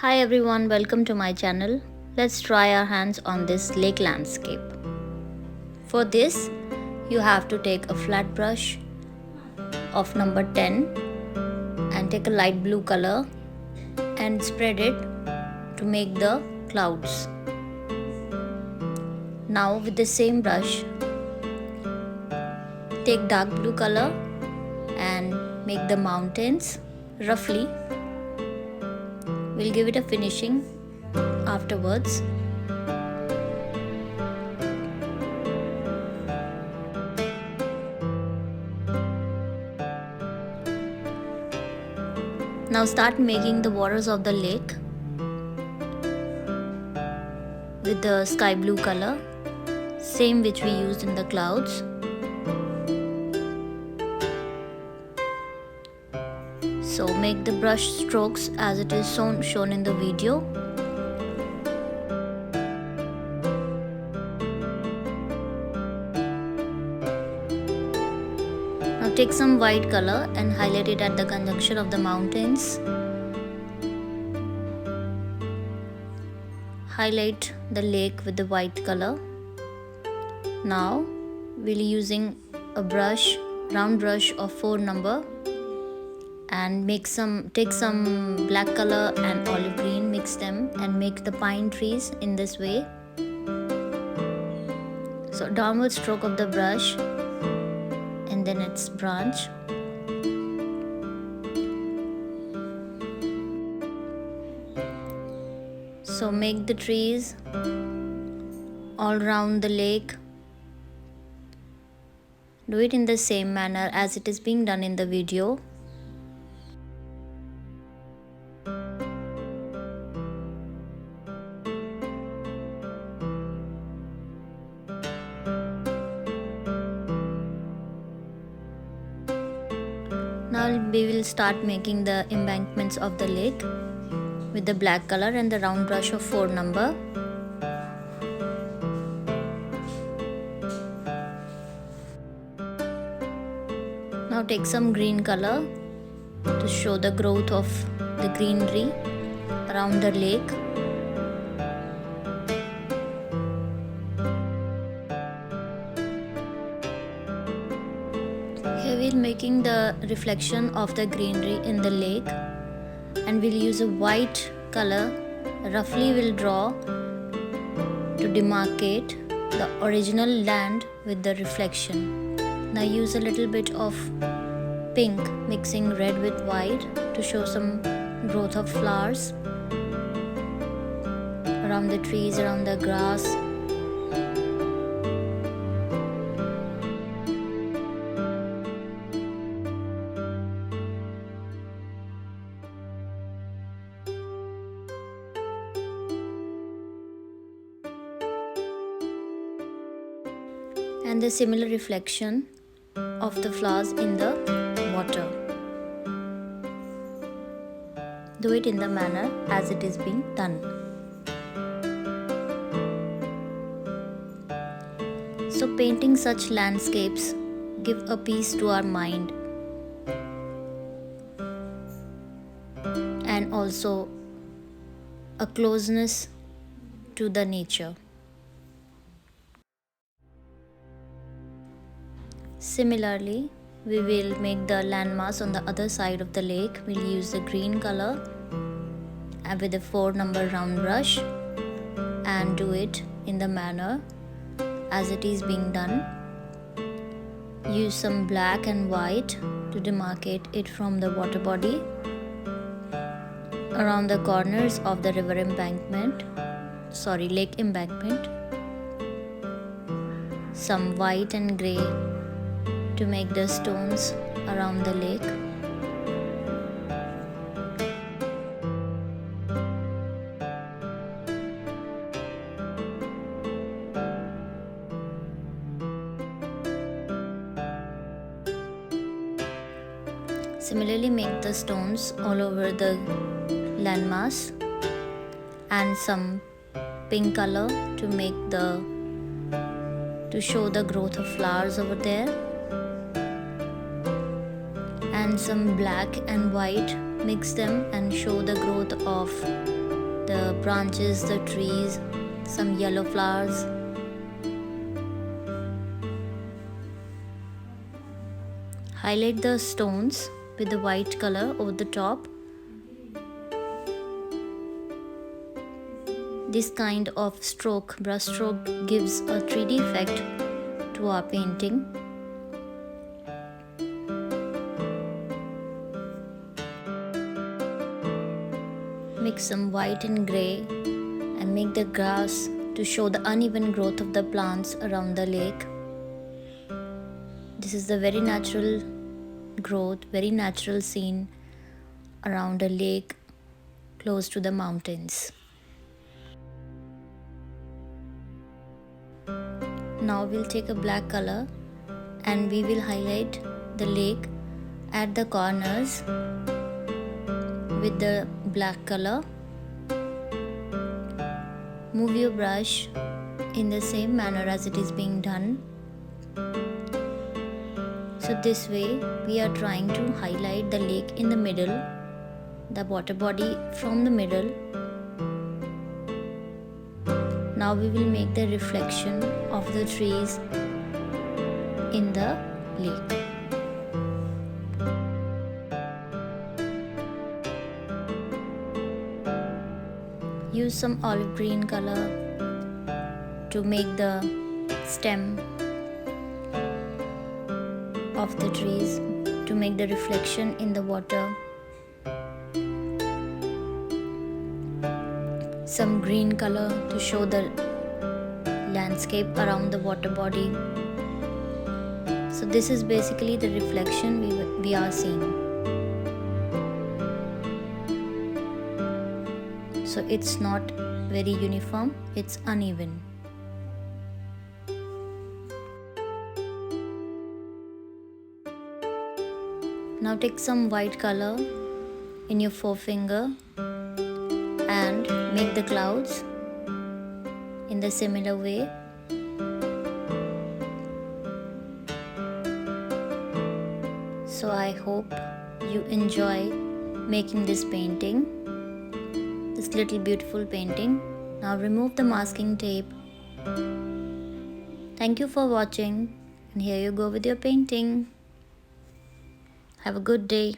Hi everyone, welcome to my channel. Let's try our hands on this lake landscape. For this, you have to take a flat brush of number 10 and take a light blue color and spread it to make the clouds. Now with the same brush, take dark blue color and make the mountains roughly. We'll give it a finishing afterwards. Now start making the waters of the lake with the sky blue color, same which we used in the clouds. So make the brush strokes as it is shown in the video. Now take some white color and highlight it at the conjunction of the mountains. Highlight the lake with the white color. Now we'll be using a brush, round brush of 4 number, and take some black color and olive green, mix them and make the pine trees in this way. So downward stroke of the brush and then its branch. So make the trees all around the lake. Do it in the same manner as it is being done in the video. Now we will start making the embankments of the lake with the black color and the round brush of 4 number. Now take some green color to show the growth of the greenery around the lake. Here we're making the reflection of the greenery in the lake, and we'll use a white color. Roughly we'll draw to demarcate the original land with the reflection. Now use a little bit of pink mixing red with white to show some growth of flowers around the trees, around the grass. And the similar reflection of the flowers in the water. Do it in the manner as it is being done. So painting such landscapes give a peace to our mind and also a closeness to the nature. Similarly, we will make the landmass on the other side of the lake. We'll use the green color and with a 4 number round brush and do it in the manner as it is being done. Use some black and white to demarcate it from the water body. Around the corners of the lake embankment. Some white and grey to make the stones around the lake. Similarly, make the stones all over the landmass and some pink color to show the growth of flowers over there. And some black and white, mix them and show the growth of the branches, the trees, some yellow flowers. Highlight the stones with the white color over the top. This kind of brush stroke gives a 3D effect to our painting. Mix some white and grey and make the grass to show the uneven growth of the plants around the lake. This is the very natural growth, very natural scene around a lake close to the mountains. Now we'll take a black color and we will highlight the lake at the corners with the black color. Move your brush in the same manner as it is being done. So this way we are trying to highlight the lake in the middle, the water body from the middle. Now we will make the reflection of the trees in the lake. Use some olive green color to make the stem of the trees, to make the reflection in the water. Some green color to show the landscape around the water body. So this is basically the reflection we are seeing. So it's not very uniform, it's uneven. Now take some white color in your forefinger and make the clouds in the similar way. So I hope you enjoy making this painting, this little beautiful painting. Now remove the masking tape. Thank you for watching, and here you go with your painting. Have a good day.